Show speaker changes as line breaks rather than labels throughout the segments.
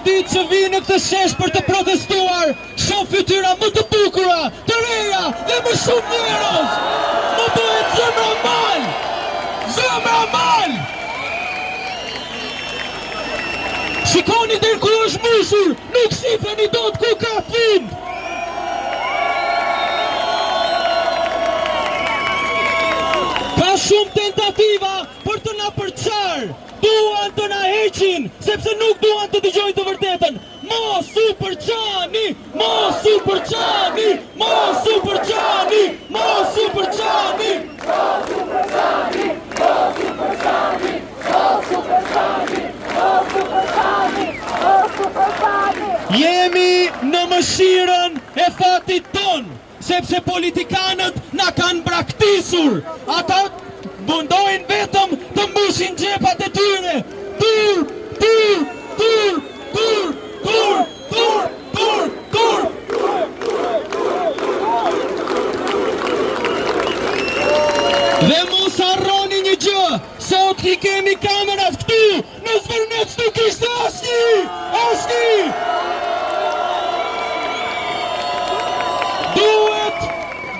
ditë që vi në këtë shesh për të protestuar, shoh fytyra më të bukura, të reja dhe më shumë njerëz. Më bëhet zemra mal. Zemra mal. Shikoni deri ku është mbushur, nuk shifeni dot ku ka fund. Ka shumë tentativa për të na përçar. Duan të na heqin, sepse nuk duan të dëgjojnë të vërtetën. Mos u përçani, mos u përçani, mos u përçani, mos u përçani, mos u përçani, mos u përçani, mos u përçani, mos u përçani, mos u përçani. Jemi në mëshirën e fatit ton, sepse politikanët na kanë braktisur. Ata mundojnë vetëm të mbushin xhepat e tyre. Tur, tur, tur, tur, tur, tur, tur, Dhe mos harroni një gjë, sot i kemi kamerat këtu, në Zvërnec nuk ishte asnjë, asnjë.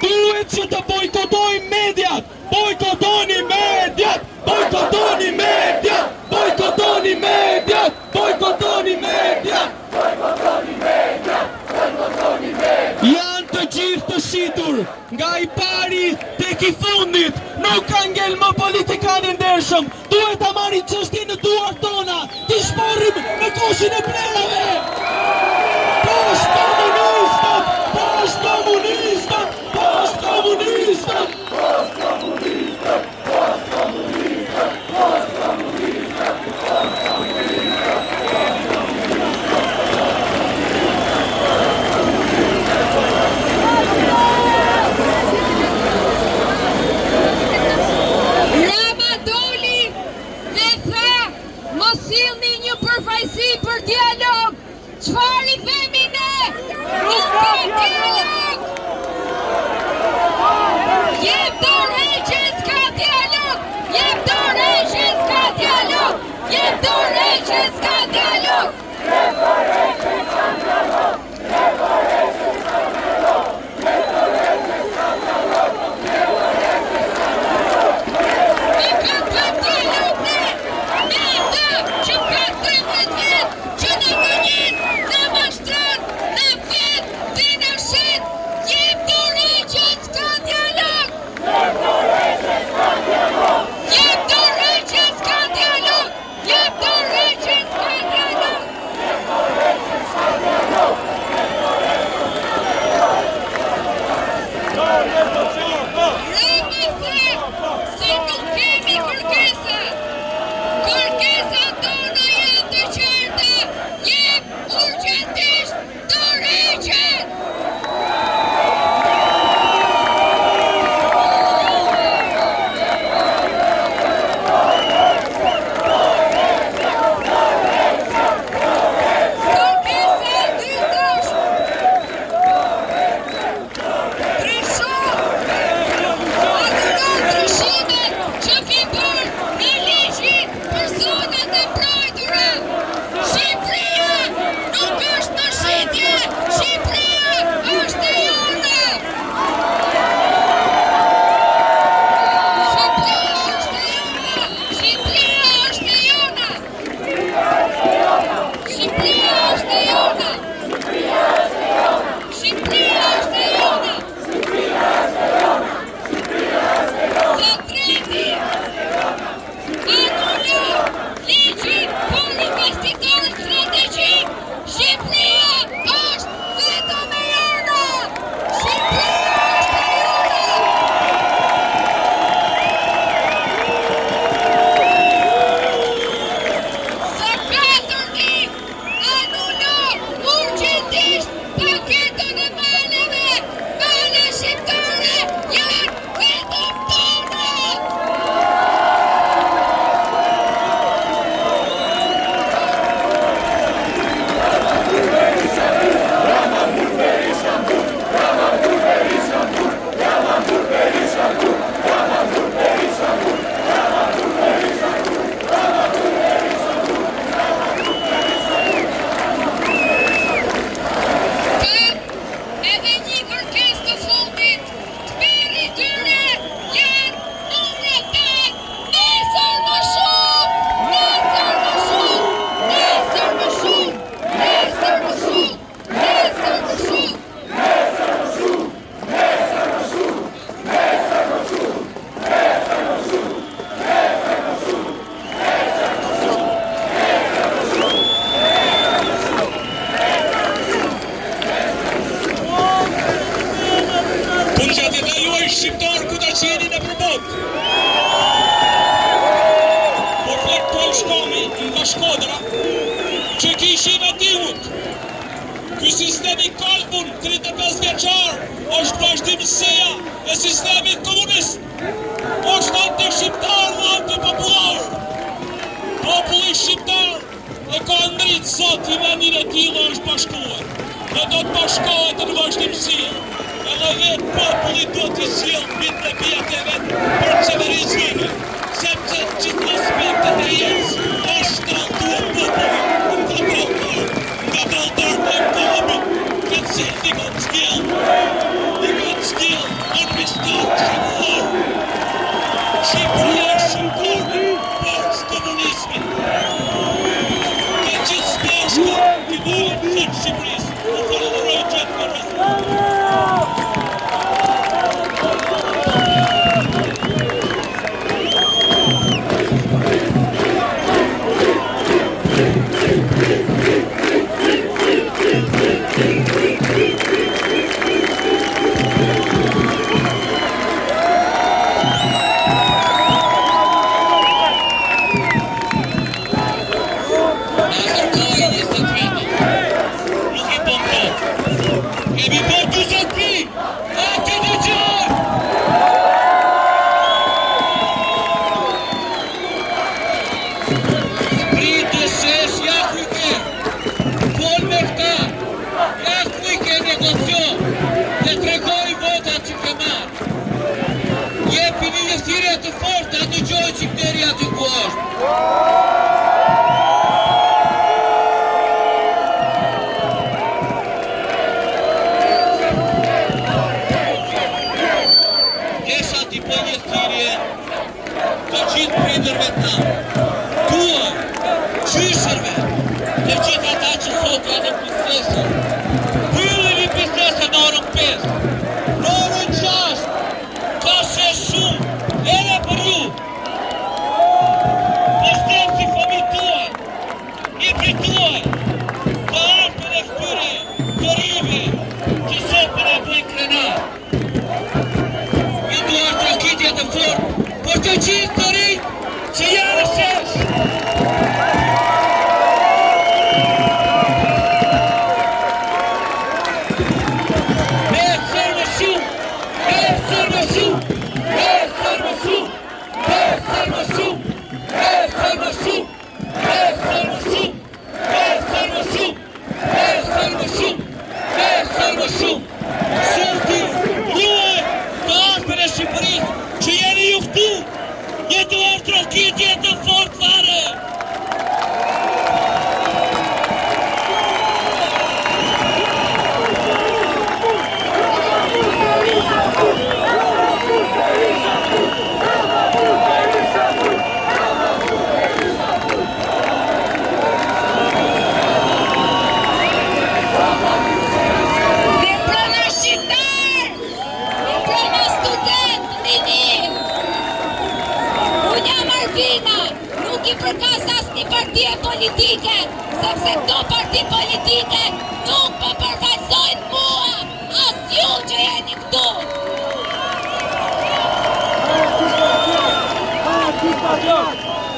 Duhet që të bojkotojmë mediat, bojkotoni mediat, bojkotoni mediat, bojkotoni mediat, bojkotoni mediat, bojkotoni mediat, bojkotoni mediat. Janë të gjithë të shitur, nga i pari tek i fundit, nuk ka ngel më politikanin ndershëm. Duhet ta marrin çështjen në duart tona, t'i shporrim në koshin e plerave. Poshtë komunistët, poshtë komunistët, poshtë komunistët, poshtë komunistët, poshtë komunistët, poshtë komunistët, poshtë komunistët.
Rama doli dhe tha, mos sillni një përfaqësi për dialog. Çfarë i themi ne? Nuk ka dialog. Jep dorë heqjes ka dialog. Jep dorë heqjes ka dialog. Jep dorë heqjes ka dialog. Jep dorë heqjes ka dialog. Jep dorë heqjes ka dialog. Jep dorë heqjes ka dialog. Jep dorë heqjes ka dialog. Ne ka dialog ne. Ne ata që ka 13 vjet që në mënyrë në mashtron, në vjet, dhe në shet, jep dorë heqjes ka dialog. Jep dorë heqjes ka dialog. Jep dorë heqjes ka dialog. Jep dorë
tjera që kishin ativut. Ky sistemi kalbun 35 vjeçar është vazhdimësia e sistemit komunist. Është anti-shqiptar dhe anti-popular. Populli shqiptar e ka ndrit sot i vendin e tillë është bashkuar. Dhe do të bashkohet në vazhdimësi. Edhe vetë populli do t'i sjellë mbi të bijat e vet për qeverizime. Sepse gjithë aspektet e jetës është ndaltuar populli. Nga dralltar për ekonomi, ka cilë një gotë skjell, administrat shqiptar. Shqipëria është shqiptarë, pas komunizmin. Ka gjithë spashku t'i vojnë sot Shqipërisë. U falenderoj gjithë për rrëth.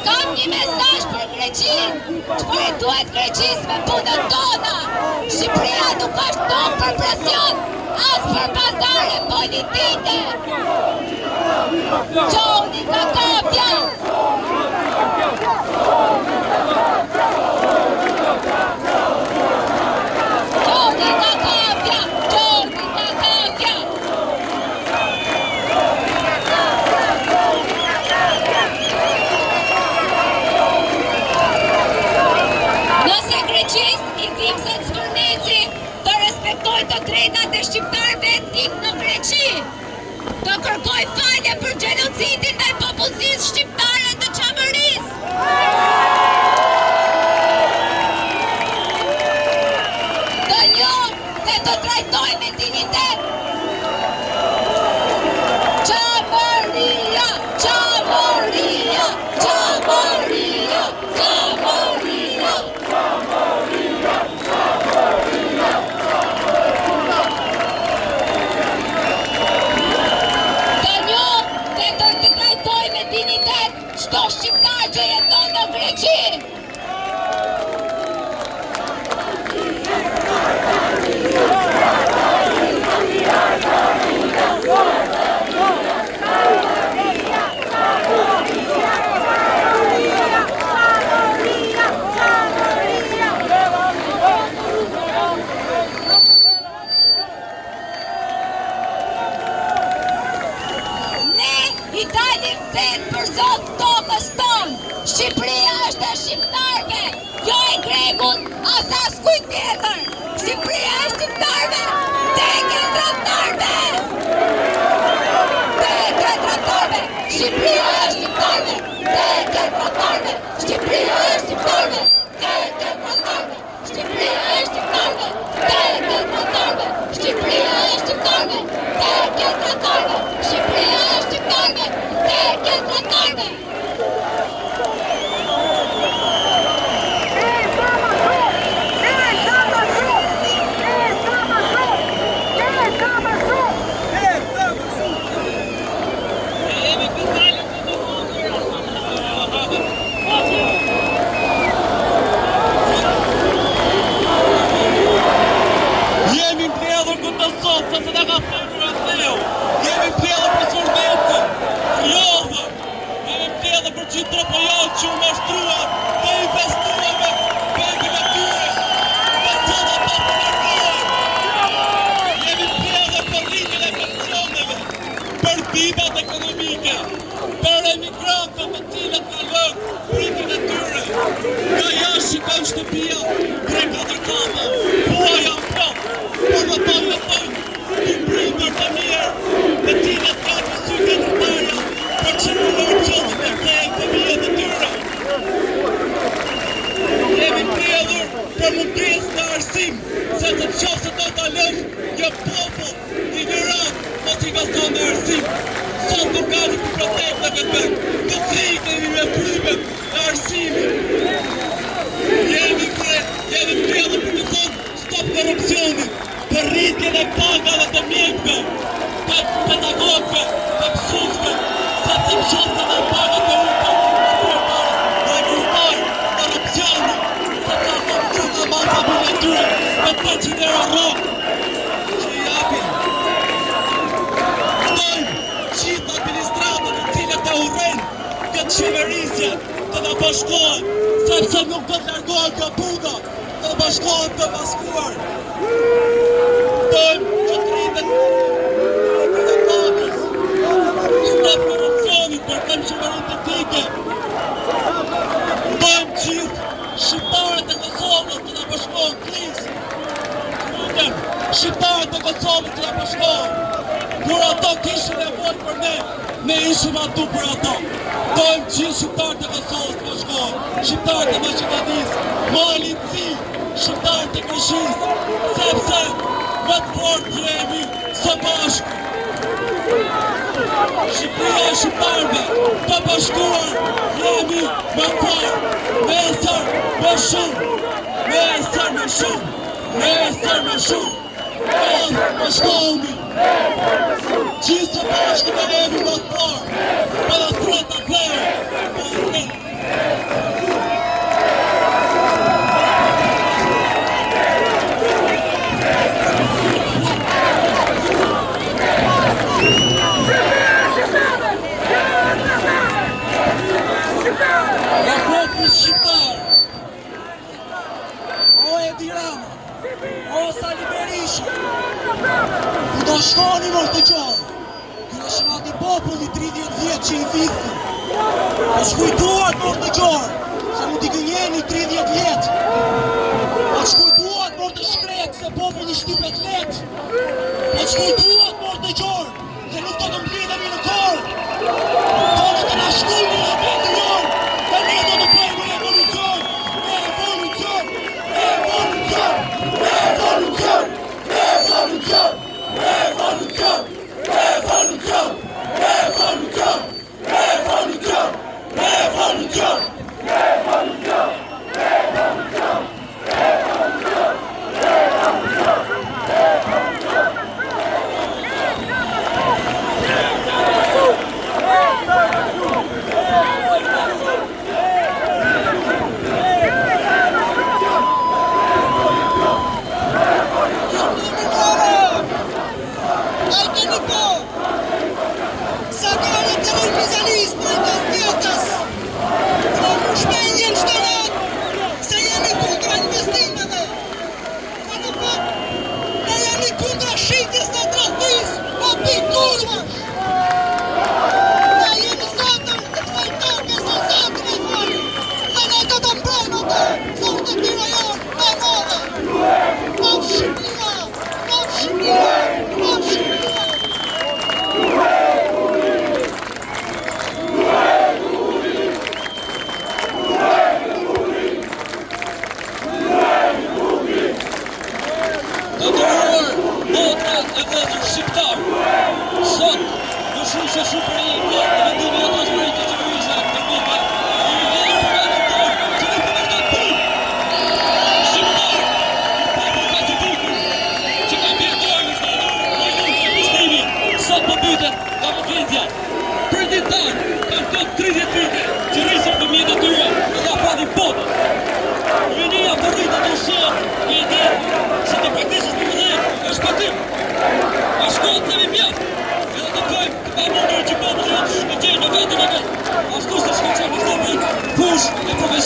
Kam një mesazh për Greqinë. Çfarë duhet Greqisë me punën tona? Shqipëria nuk është tokë për presion, as për pazare politike. Qoni nga kapja! Qoni nga kapja! Qoni nga kapja! Nëse Greqisë i thimset Zvërneci të respektoj të drejtat e shqiptarëve ndik në Greqi, të kërkoj falje për gjenocidin ndaj popullsisë shqiptare të Çamërisë. Të njoh dhe të trajtoj me dignitet. Çamëria, Çamëria, Çamëria, Çamëria. Të trajtoj me dignitet çdo shqiptar që jeton në Greqi. tokës tonë. Shqipëria është e shqiptarve, jo e gregut, as askujt tjetër. Shqipëria e shqiptarve, tek e traktarve. Tek e traktarve, Shqipëria e shqiptarve, tek e traktarve. Shqipëria e shqiptarve, tek e traktarve. Shqipëria e shqiptarve, tek e traktarve. Shqipëria e shqiptarve, tek e traktarve. Shqipëria e shqiptarve, tek e traktarve.
Jemi mbledhur këtë sot, se na ka folur Atheu. Jemi mbledhur për Sorbetin, Rjodhë. Jemi mbledhur për gjithë tropojat që u mashtruan dhe investuan me pengjeve tyre. Dhe toda popularnuan. Jemi mbledhur për rritjen e pensioneve, për bibat ekonomike, për emigrantët të cilët kanë lënë rritjen e tyre. Nga jashtë shikojnë shtëpia, 3-4 kama, bua janë plot. Por në tonë në tonë, të prindër të mirë, të cilët kanë të syke në tarja, për që në lërë qëllë të krejnë të mjetë të tyre. Jemi mbledhur për mungesë në arsim, se të qofë se do të lësh, një popull, ignorant, mos I gaston në arsim. Sot nuk ka një protest në këtë vend, të thikemi me frymën e arsimit. Jemi mbledhur për të thonë stop korrupsionit, për rritjen e pagave të mjekëve, të pedagogëve, të mësuesve, se të qoftë edhe pagat e ulta, shpirtare dhe ekzistojnë korrupsioni, se ka korrupsion në masa biletyre me 800 euro rrogë, që I japin. Shtojmë gjithë administratët të cilët e urrejnë këtë qeverisje të na bashkohen, sepse nuk do të largohen nga puta, të bashkohen të maskuar. Dojmë që të rritën e takës, stop korrupsionit për këmë qeverin të tike. Dojmë gjithë shqiptarët e Kosovës të na bashkohen krizë. Shqiptarët e Kosovës të na bashkohen. Kur ato kishin nevojë për ne ishim atu për ato. Dojmë gjithë shqiptarët e Kosovës të bashkohen, shqiptarët e Maqedonisë, Malici, shqiptarët e Greqisë, sepse më të fortë jemi së bashku. Shqipëria e shqiptarëve të bashkuar jemi më fortë, nesër më shumë, nesër më shumë, nesër më shumë. Më shkohemi, gjithë të bashkë me jemi më të fortë, me dhe frota klerë, shqiptar, o Edi Rama, o Sali Berisha, ku do shkoni mërë të gjallë, ju në shmati populli 30 vjetë që I vithi, po shkujtuat mërë të gjallë, se mu t'i gënjeni 30 vjetë, po shkujtuat mërë të shkrek se populli shtypet letë, po shkujtuat mërë të gjallë, se nuk do të mblidhemi në korë, do në të nashkujni në vendë njërë, dhe ne do të bëjmë revolucion, revolucion, revolucion, revolucion, revolucion, revolucion, revolucion, revolucion, revolucion, revolucion, revolucion, revolucion, revolucion, revolucion.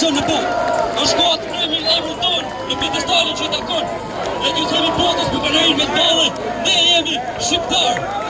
në botë.